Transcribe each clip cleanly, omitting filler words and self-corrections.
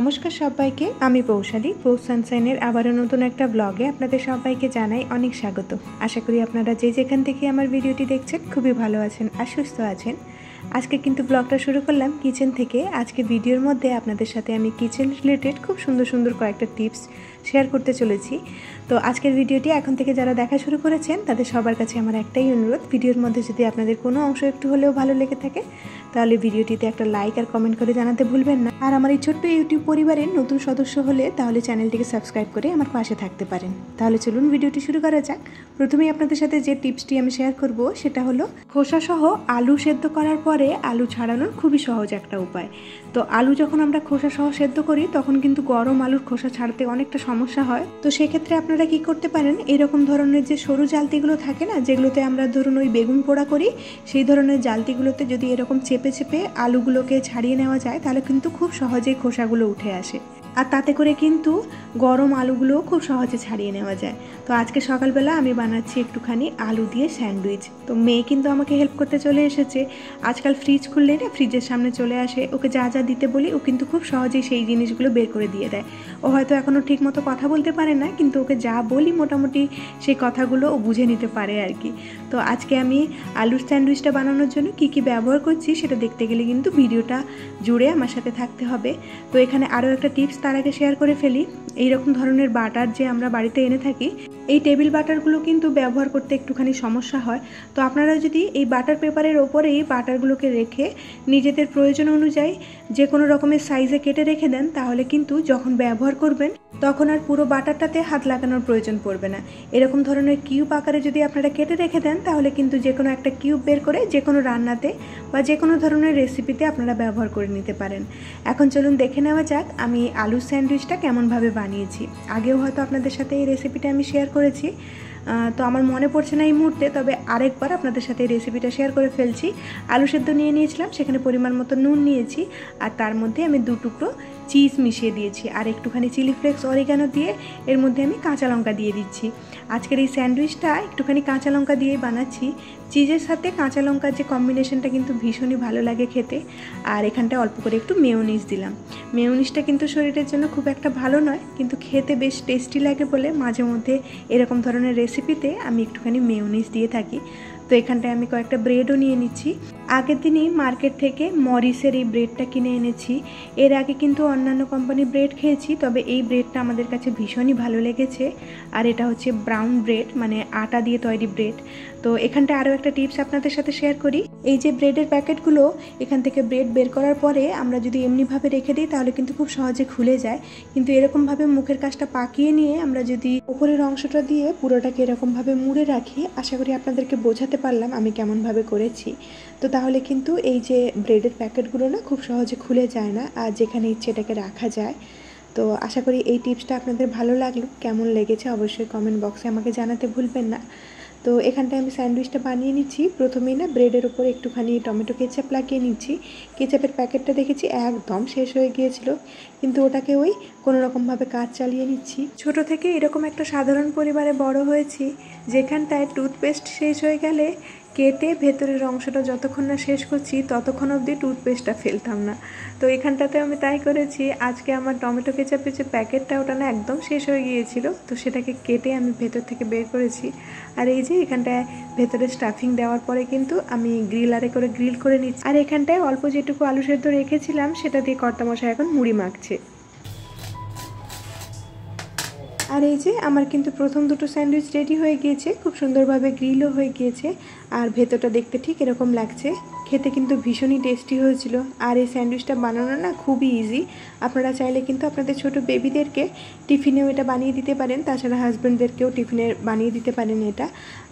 নমস্কার সবাইকে, আমি পৌশালী পৌষ সানশাইনের আবারও নতুন একটা ব্লগে আপনাদের সবাইকে জানাই অনেক স্বাগত। আশা করি আপনারা যে যেখান থেকে আমার ভিডিওটি দেখছেন খুবই ভালো আছেন আর সুস্থ আছেন। আজকে কিন্তু ব্লগটা শুরু করলাম কিচেন থেকে। আজকে ভিডিওর মধ্যে আপনাদের সাথে আমি কিচেন রিলেটেড খুব সুন্দর সুন্দর কয়েকটা টিপস শেয়ার করতে চলেছি। তো আজকের ভিডিওটি এখন থেকে যারা দেখা শুরু করেছেন তাদের সবার কাছে আমার একটাই অনুরোধ, ভিডিওর মধ্যে যদি আপনাদের কোনো অংশ একটু হলেও ভালো লেগে থাকে তাহলে ভিডিওটিতে একটা লাইক আর কমেন্ট করে জানাতে ভুলবেন না। আর আমার এই ছোট্ট ইউটিউব পরিবারের নতুন সদস্য হলে তাহলে চ্যানেলটিকে সাবস্ক্রাইব করে আমার পাশে থাকতে পারেন। তাহলে চলুন ভিডিওটি শুরু করা যাক। প্রথমেই আপনাদের সাথে যে টিপসটি আমি শেয়ার করব সেটা হলো খোসাসহ আলু সেদ্ধ করার পরে আলু ছাড়ানোর খুবই সহজ একটা উপায়। তো আলু যখন আমরা খোসাসহ সেদ্ধ করি তখন কিন্তু গরম আলুর খোসা ছাড়তে অনেকটা সমস্যা হয়। তো সেক্ষেত্রে আপনারা কি করতে পারেন, এরকম ধরনের যে সরু জালতিগুলো থাকে না, যেগুলোতে আমরা ধরুন ওই বেগুন পোড়া করি, সেই ধরনের জালতিগুলোতে যদি এরকম চেপে চেপে আলুগুলোকে ছাড়িয়ে নেওয়া যায় তাহলে কিন্তু খুব সহজেই খোসাগুলো উঠে আসে, আর তাতে করে কিন্তু গরম আলুগুলোও খুব সহজে ছাড়িয়ে নেওয়া যায়। তো আজকে সকালবেলা আমি বানাচ্ছি একটুখানি আলু দিয়ে স্যান্ডউইচ। তো মেয়ে কিন্তু আমাকে হেল্প করতে চলে এসেছে। আজকাল ফ্রিজ খুললে না ফ্রিজের সামনে চলে আসে, ওকে যা যা দিতে বলি ও কিন্তু খুব সহজেই সেই জিনিসগুলো বের করে দিয়ে দেয়। ও হয়তো এখনও ঠিক মতো কথা বলতে পারে না, কিন্তু ওকে যা বলি মোটামুটি সেই কথাগুলো ও বুঝে নিতে পারে আর কি। তো আজকে আমি আলুর স্যান্ডউইচটা বানানোর জন্য কি কি ব্যবহার করছি সেটা দেখতে গেলে কিন্তু ভিডিওটা জুড়ে আমার সাথে থাকতে হবে। তো এখানে আরও একটা টিপস তার আগে শেয়ার করে ফেলি। এইরকম ধরনের বাটার যে আমরা বাড়িতে এনে থাকি, এই টেবিল বাটারগুলো কিন্তু ব্যবহার করতে একটুখানি সমস্যা হয়। তো আপনারা যদি এই বাটার পেপারের ওপরেই বাটারগুলোকে রেখে নিজেদের প্রয়োজন অনুযায়ী যে কোনো রকমের সাইজে কেটে রেখে দেন তাহলে কিন্তু যখন ব্যবহার করবেন তখন আর পুরো বাটারটাতে হাত লাগানোর প্রয়োজন পড়বে না। এরকম ধরনের কিউব আকারে যদি আপনারা কেটে রেখে দেন তাহলে কিন্তু যে কোনো একটা কিউব বের করে যে কোনো রান্নাতে বা যে কোনো ধরনের রেসিপিতে আপনারা ব্যবহার করে নিতে পারেন। এখন চলুন দেখে নেওয়া যাক আমি আলুর স্যান্ডউইচটা কেমনভাবে বানিয়েছি। আগেও হয়তো আপনাদের সাথে এই রেসিপিটা আমি শেয়ার করেছি, তো আমার মনে পড়ছে না এই মুহূর্তে, তবে আরেকবার আপনাদের সাথে এই রেসিপিটা শেয়ার করে ফেলছি। আলু সেদ্ধ নিয়ে নিয়েছিলাম, সেখানে পরিমাণ মতো নুন নিয়েছি, আর তার মধ্যে আমি 2 টুকরো চিজ মিশিয়ে দিয়েছি, আর একটুখানি চিলি ফ্লেক্স অরিগানো দিয়ে এর মধ্যে আমি কাঁচা লঙ্কা দিয়ে দিচ্ছি। আজকের এই স্যান্ডউইচটা একটুখানি কাঁচা লঙ্কা দিয়েই বানাচ্ছি। চিজের সাথে কাঁচা লঙ্কার যে কম্বিনেশনটা কিন্তু ভীষণই ভালো লাগে খেতে। আর এখানটায় অল্প করে একটু মেয়োনিজ দিলাম। মেয়োনিজটা কিন্তু শরীরের জন্য খুব একটা ভালো নয়, কিন্তু খেতে বেশ টেস্টি লাগে বলে মাঝে মধ্যে এরকম ধরনের রেসিপিতে আমি একটুখানি মেয়োনিজ দিয়ে থাকি। তো এখানটায় আমি কয়েকটা ব্রেডও নিয়ে নিচ্ছি। আগের দিনই মার্কেট থেকে মরিসের এই ব্রেডটা কিনে এনেছি। এর আগে কিন্তু অন্যান্য কোম্পানির ব্রেড খেয়েছি, তবে এই ব্রেডটা আমাদের কাছে ভীষণই ভালো লেগেছে। আর এটা হচ্ছে ব্রাউন ব্রেড, মানে আটা দিয়ে তৈরি ব্রেড। তো এখানটা আরও একটা টিপস আপনাদের সাথে শেয়ার করি। এই যে ব্রেডের প্যাকেটগুলো, এখান থেকে ব্রেড বের করার পরে আমরা যদি এমনিভাবে রেখে দিই তাহলে কিন্তু খুব সহজে খুলে যায়, কিন্তু এরকমভাবে মুখের কাজটা পাকিয়ে নিয়ে আমরা যদি উপরের অংশটা দিয়ে পুরোটাকে এরকমভাবে মুড়ে রাখি, আশা করি আপনাদেরকে বোঝাতে পারলাম আমি কেমনভাবে করেছি। তো তাহলে কিন্তু এই যে ব্রেডের প্যাকেটগুলো না খুব সহজে খুলে যায় না, আর যেখানে ইচ্ছে এটাকে রাখা যায়। তো আশা করি এই টিপসটা আপনাদের ভালো লাগলো। কেমন লেগেছে অবশ্যই কমেন্ট বক্সে আমাকে জানাতে ভুলবেন না। তো এখানটায় আমি স্যান্ডউইচটা বানিয়ে নিচ্ছি। প্রথমেই না ব্রেডের ওপর একটুখানি টমেটো কেচাপ লাগিয়ে নিচ্ছি। কেচাপের প্যাকেটটা দেখেছি একদম শেষ হয়ে গিয়েছিল, কিন্তু ওটাকে ওই কোনো রকমভাবে কাজ চালিয়ে নিচ্ছি। ছোট থেকে এরকম একটা সাধারণ পরিবারে বড় হয়েছি, যেখানটায় টুথপেস্ট শেষ হয়ে গেলে কেটে ভেতরের অংশটা যতক্ষণ না শেষ করছি ততক্ষণ অবধি টুথপেস্টটা ফেলতাম না। তো এখানটাতে আমি তাই করেছি। আজকে আমার টমেটো কেচাপের যে প্যাকেটটা ওটা না একদম শেষ হয়ে গিয়েছিল, তো সেটাকে কেটে আমি ভেতর থেকে বের করেছি। আর এই যে এখানটায় ভেতরে স্টাফিং দেওয়ার পরে কিন্তু আমি গ্রিলারে করে গ্রিল করে নিচ্ছি। আর এখানটায় অল্প যেটুকু আলু সেদ্ধ রেখেছিলাম সেটা দিয়ে কর্তামশাই এখন মুড়ি মাখছে। আর এই যে আমার কিন্তু প্রথম দুটো স্যান্ডউইচ রেডি হয়ে গিয়েছে, খুব সুন্দরভাবে গ্রিলও হয়ে গিয়েছে, আর ভেতরটা দেখতে ঠিক এরকম লাগছে। খেতে কিন্তু ভীষণই টেস্টি হয়েছিল। আর এই স্যান্ডউইচটা বানানো না খুবই ইজি। আপনারা চাইলে কিন্তু আপনাদের ছোট বেবিদেরকে টিফিনেও এটা বানিয়ে দিতে পারেন, তাছাড়া হাজব্যান্ডদেরকেও টিফিনে বানিয়ে দিতে পারেন এটা।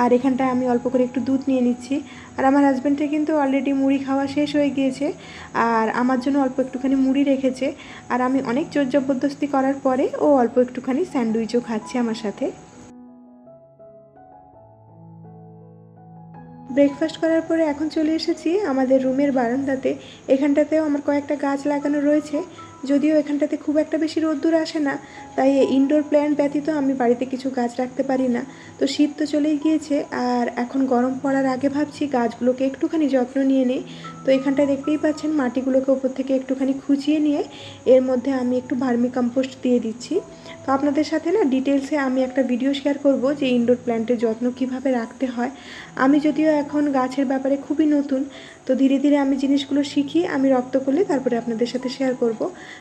আর এখানটায় আমি অল্প করে একটু দুধ নিয়ে নিচ্ছি। আর আমার হাজব্যান্ডের কিন্তু অলরেডি মুড়ি খাওয়া শেষ হয়ে গিয়েছে, আর আমার জন্য অল্প একটুখানি মুড়ি রেখেছে। আর আমি অনেক জোর জবরদস্তি করার পরে ও অল্প একটুখানি স্যান্ডউইচও খাচ্ছে আমার সাথে। ব্রেকফাস্ট করার পরে এখন চলে এসেছি আমাদের রুমের বারান্দাতে। এখানটাতেও আমার কয়েকটা গাছ লাগানো রয়েছে, যদিও এখানটাতে খুব একটা বেশি রোদ্দুর আসে না, তাই ইনডোর প্ল্যান্ট ব্যতীত আমি বাড়িতে কিছু গাছ রাখতে পারি না। তো শীত তো চলেই গিয়েছে, আর এখন গরম পড়ার আগে ভাবছি গাছগুলোকে একটুখানি যত্ন নিয়ে নিই। তো এখানটায় দেখতেই পাচ্ছেন মাটিগুলোকে উপর থেকে একটুখানি খুঁচিয়ে নিয়ে এর মধ্যে আমি একটু ভার্মি কম্পোস্ট দিয়ে দিচ্ছি। তো আপনাদের সাথে না ডিটেলসে আমি একটা ভিডিও শেয়ার করব যে ইনডোর প্ল্যান্টের যত্ন কিভাবে রাখতে হয়। আমি যদিও এখন গাছের ব্যাপারে খুবই নতুন, তো ধীরে ধীরে আমি জিনিসগুলো শিখি, আমি রপ্ত করলে তারপরে আপনাদের সাথে শেয়ার করব।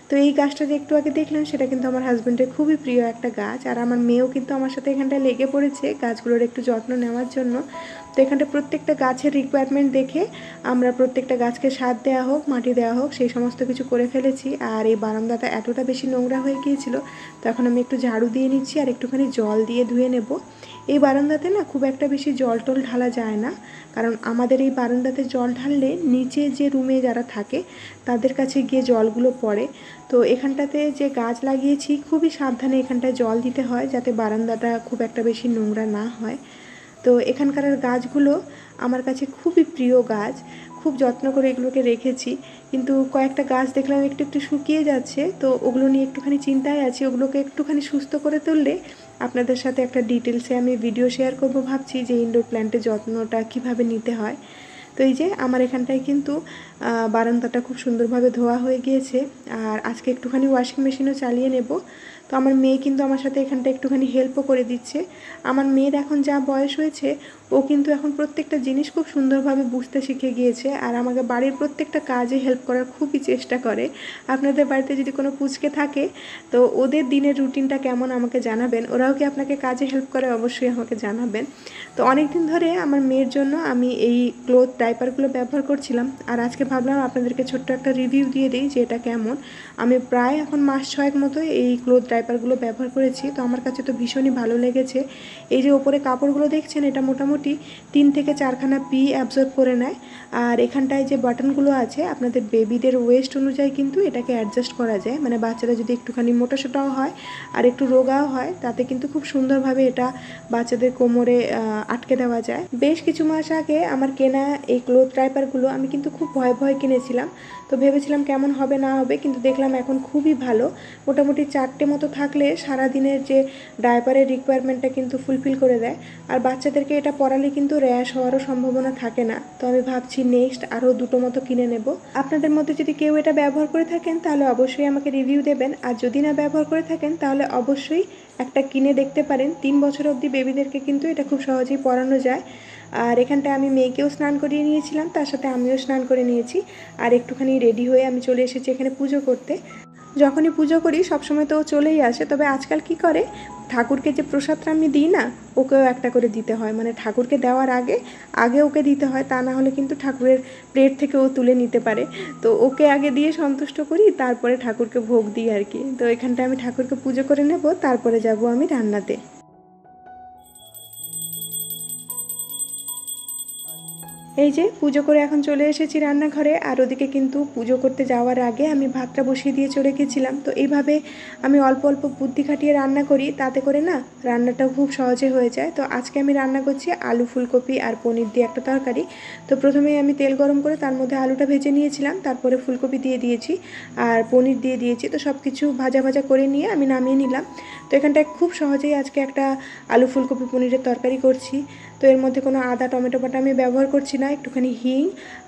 তো এই গাছটা যে একটু আগে দেখলেন সেটা কিন্তু আমার হাজব্যান্ডের খুবই প্রিয় একটা গাছ, আর আমার মেয়েও কিন্তু আমার সাথে এখানটায় লেগে পড়েছে গাছগুলোর একটু যত্ন নেওয়ার জন্য। তো এখানটা প্রত্যেকটা গাছের রিকোয়ারমেন্ট দেখে আমরা প্রত্যেকটা গাছকে সার দেওয়া হোক, মাটি দেওয়া হোক, সেই সমস্ত কিছু করে ফেলেছি। আর এই বারান্দাটা এতটা বেশি নোংরা হয়ে গিয়েছিল, তো এখন আমি একটু ঝাড়ু দিয়ে নিচ্ছি আর একটুখানি জল দিয়ে ধুয়ে নেব। এই বারান্দাতে না খুব একটা বেশি জল টল ঢালা যায় না, কারণ আমাদের এই বারান্দাতে জল ঢাললে নিচে যে রুমে যারা থাকে তাদের কাছে গিয়ে জলগুলো পড়ে। তো এখানটাতে যে গাছ লাগিয়েছি খুবই সাবধানে এখানটায় জল দিতে হয়, যাতে বারান্দাটা খুব একটা বেশি নোংরা না হয়। তো এখানকার গাছগুলো আমার কাছে খুবই প্রিয় গাছ, খুব যত্ন করে এগুলোকে রেখেছি। কিন্তু কয়েকটা গাছ দেখলাম একটু একটু শুকিয়ে যাচ্ছে, তো ওগুলো নিয়ে একটুখানি চিন্তায় আছি। ওগুলোকে একটুখানি সুস্থ করে তুললে আপনাদের সাথে একটা ডিটেলসে আমি ভিডিও শেয়ার করব ভাবছি, যে ইনডোর প্ল্যান্টের যত্নটা কিভাবে নিতে হয়। তো এই যে আমার এখানটায় কিন্তু বারান্দাটা খুব সুন্দরভাবে ধোয়া হয়ে গিয়েছে, আর আজকে একটুখানি ওয়াশিং মেশিনও চালিয়ে নেব। তো আমার মেয়ে কিন্তু আমার সাথে এখানটা একটুখানি হেল্পও করে দিচ্ছে। আমার মেয়ের এখন যা বয়স হয়েছে, ও কিন্তু এখন প্রত্যেকটা জিনিস খুব সুন্দরভাবে বুঝতে শিখে গিয়েছে, আর আমাকে বাড়ির প্রত্যেকটা কাজে হেল্প করার খুবই চেষ্টা করে। আপনাদের বাড়িতে যদি কোনো পুচকে থাকে, তো ওদের দিনের রুটিনটা কেমন আমাকে জানাবেন। ওরাও কি আপনাকে কাজে হেল্প করে, অবশ্যই আমাকে জানাবেন। তো অনেক দিন ধরে আমার মেয়ের জন্য আমি এই ক্লথ ডাইপারগুলো ব্যবহার করছিলাম, আর আজকে ভাবলাম আপনাদেরকে ছোট্ট একটা রিভিউ দিয়ে দিই যে এটা কেমন। আমি প্রায় এখন মাস 6 মতো এই ক্লথ ডাইপারগুলো ব্যবহার করেছি, তো আমার কাছে তো ভীষণই ভালো লেগেছে। এই যে ওপরে কাপড়গুলো দেখছেন, এটা মোটামুটি 3 থেকে 4খানা পি অ্যাবজর্ব করে নেয়। আর এখানটায় যে বাটনগুলো আছে, আপনাদের বেবিদের ওয়েস্ট অনুযায়ী কিন্তু এটাকে অ্যাডজাস্ট করা যায়। মানে বাচ্চারা যদি একটুখানি মোটাসোটাও হয় আর একটু রোগাও হয়, তাতে কিন্তু খুব সুন্দরভাবে এটা বাচ্চাদের কোমরে আটকে দেওয়া যায়। বেশ কিছু মাস আগে আমার কেনা এই ক্লথ ডাইপারগুলো আমি কিন্তু খুব ভয় ভয় কিনেছিলাম, তো ভেবেছিলাম কেমন হবে না হবে, কিন্তু দেখলাম এখন খুবই ভালো। মোটামুটি 4টে মতো থাকলে সারাদিনের যে ডাইপারের রিকোয়ারমেন্টটা কিন্তু ফুলফিল করে দেয়। আর বাচ্চাদেরকে এটা পরালে কিন্তু র্যাশ হওয়ারও সম্ভাবনা থাকে না। তো আমি ভাবছি নেক্সট আরও 2টো মতো কিনে নেব। আপনাদের মধ্যে যদি কেউ এটা ব্যবহার করে থাকেন তাহলে অবশ্যই আমাকে রিভিউ দেবেন, আর যদি না ব্যবহার করে থাকেন তাহলে অবশ্যই একটা কিনে দেখতে পারেন। 3 বছর অবধি বেবিদেরকে কিন্তু এটা খুব সহজেই পরানো যায়। আর এখানটায় আমি মেয়েকেও স্নান করিয়ে নিয়েছিলাম, তার সাথে আমিও স্নান করে নিয়েছি, আর একটুখানি রেডি হয়ে আমি চলে এসেছি এখানে পুজো করতে। যখনই পুজো করি সবসময় তো ও চলেই আসে, তবে আজকাল কি করে, ঠাকুরকে যে প্রসাদটা আমি দিই না, ওকেও একটা করে দিতে হয়। মানে ঠাকুরকে দেওয়ার আগে আগে ওকে দিতে হয়, তা না হলে কিন্তু ঠাকুরের প্লেট থেকে ও তুলে নিতে পারে। তো ওকে আগে দিয়ে সন্তুষ্ট করি, তারপরে ঠাকুরকে ভোগ দিই আর কি। তো এখানটায় আমি ঠাকুরকে পুজো করে নেব, তারপরে যাব আমি রান্নাতে। এই যে পুজো করে এখন চলে এসেছি রান্নাঘরে, আর ওদিকে কিন্তু পুজো করতে যাওয়ার আগে আমি ভাতটা বসিয়ে দিয়ে চলে গেছিলাম। তো এইভাবে আমি অল্প অল্প বুদ্ধি খাটিয়ে রান্না করি, তাতে করে না রান্নাটাও খুব সহজে হয়ে যায়। তো আজকে আমি রান্না করছি আলু, ফুলকপি আর পনির দিয়ে একটা তরকারি। তো প্রথমেই আমি তেল গরম করে তার মধ্যে আলুটা ভেজে নিয়েছিলাম, তারপরে ফুলকপি দিয়ে দিয়েছি আর পনির দিয়ে দিয়েছি। তো সব কিছু ভাজা ভাজা করে নিয়ে আমি নামিয়ে নিলাম। তো এখানটায় খুব সহজেই আজকে একটা আলু, ফুলকপি, পনিরের তরকারি করছি। তো এর মধ্যে কোনো আদা, টমেটো বাটা আমি ব্যবহার করছি না। একটুখানি হিং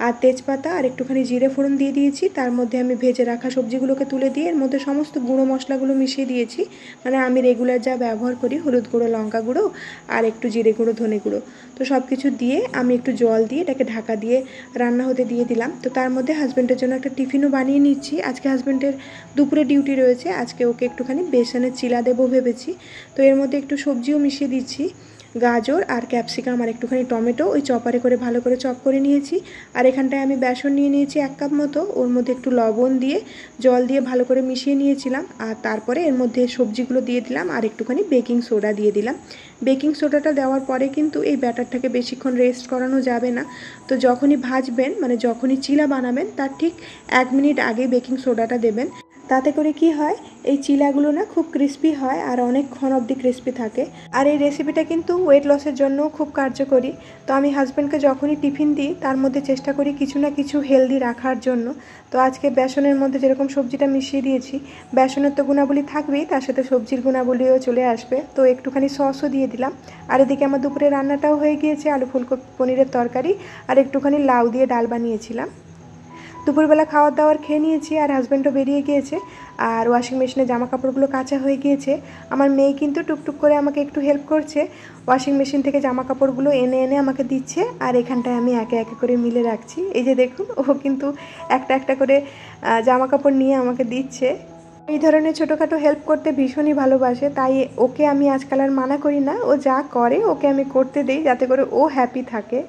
আর তেজপাতা আর একটুখানি জিরে ফোড়ন দিয়ে দিয়েছি। তার মধ্যে আমি ভেজে রাখা সবজিগুলোকে তুলে দিয়ে এর মধ্যে সমস্ত গুঁড়ো মশলাগুলো মিশিয়ে দিয়েছি। মানে আমি রেগুলার যা ব্যবহার করি, হলুদ গুঁড়ো, লঙ্কা গুঁড়ো আর একটু জিরে গুঁড়ো, ধনে গুঁড়ো। তো সব কিছু দিয়ে আমি একটু জল দিয়ে এটাকে ঢাকা দিয়ে রান্না হতে দিয়ে দিলাম। তো তার মধ্যে হাজব্যান্ডের জন্য একটা টিফিনও বানিয়ে নিচ্ছি। আজকে হাজব্যান্ডের দুপুরে ডিউটি রয়েছে, আজকে ওকে একটুখানি বেসনের চিলা দেবো ভেবেছি। তো এর মধ্যে একটু সবজিও মিশিয়ে দিচ্ছি, গাজর আর ক্যাপসিকাম আর একটুখানি টমেটো ওই চপারে করে ভালো করে চপ করে নিয়েছি। আর এখানটায় আমি বেসন নিয়ে নিয়েছি 1 কাপ মতো, ওর মধ্যে একটু লবণ দিয়ে জল দিয়ে ভালো করে মিশিয়ে নিয়েছিলাম। আর তারপরে এর মধ্যে সবজিগুলো দিয়ে দিলাম আর একটুখানি বেকিং সোডা দিয়ে দিলাম। বেকিং সোডাটা দেওয়ার পরে কিন্তু এই ব্যাটারটাকে বেশিক্ষণ রেস্ট করানো যাবে না। তো যখনই ভাজবেন, মানে যখনই চিলা বানাবেন, তার ঠিক 1 মিনিট আগে বেকিং সোডাটা দেবেন। তাতে করে কি হয়, এই চিলাগুলো না খুব ক্রিস্পি হয় আর অনেকক্ষণ অবধি ক্রিস্পি থাকে। আর এই রেসিপিটা কিন্তু ওয়েট লসের জন্য খুব কার্যকরী। তো আমি হাজব্যান্ডকে যখনই টিফিন দিই তার মধ্যে চেষ্টা করি কিছু না কিছু হেলদি রাখার জন্য। তো আজকে বেসনের মধ্যে যেরকম সবজিটা মিশিয়ে দিয়েছি, বেসনের তো গুণাবলী থাকবেই, তার সাথে সবজির গুণাবলীও চলে আসবে। তো একটুখানি সসও দিয়ে দিলাম। আর এদিকে আমার দুপুরে রান্নাটাও হয়ে গিয়েছে, আলু ফুলকপি পনিরের তরকারি আর একটুখানি লাউ দিয়ে ডাল বানিয়েছিলাম। দুপুরবেলা খাওয়ার দাওয়ার খেয়ে নিয়েছি আর হাজব্যান্ডও বেরিয়ে গিয়েছে। আর ওয়াশিং মেশিনে জামা কাপড়গুলো কাচা হয়ে গিয়েছে। আমার মেয়ে কিন্তু টুকটুক করে আমাকে একটু হেল্প করছে, ওয়াশিং মেশিন থেকে জামা কাপড়গুলো এনে এনে আমাকে দিচ্ছে। আর এখানটায় আমি একে একে করে মিলে রাখছি। এই যে দেখুন, ও কিন্তু একটা একটা করে জামা কাপড় নিয়ে আমাকে দিচ্ছে। এই ধরনের ছোটোখাটো হেল্প করতে ভীষণই ভালোবাসে, তাই ওকে আমি আজকাল আর মানা করি না। ও যা করে ওকে আমি করতে দিই, যাতে করে ও হ্যাপি থাকে।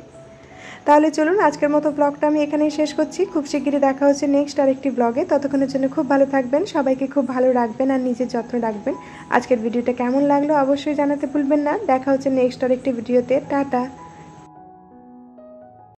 তাহলে চলুন, আজকের মতো ব্লগটা আমি এখানেই শেষ করছি। খুব শিগগিরই দেখা হচ্ছে নেক্সট আরেকটি ব্লগে। ততক্ষণের জন্য খুব ভালো থাকবেন, সবাইকে খুব ভালো রাখবেন আর নিজের যত্ন রাখবেন। আজকের ভিডিওটা কেমন লাগলো অবশ্যই জানাতে ভুলবেন না। দেখা হচ্ছে নেক্সট আরেকটি ভিডিওতে। টাটা।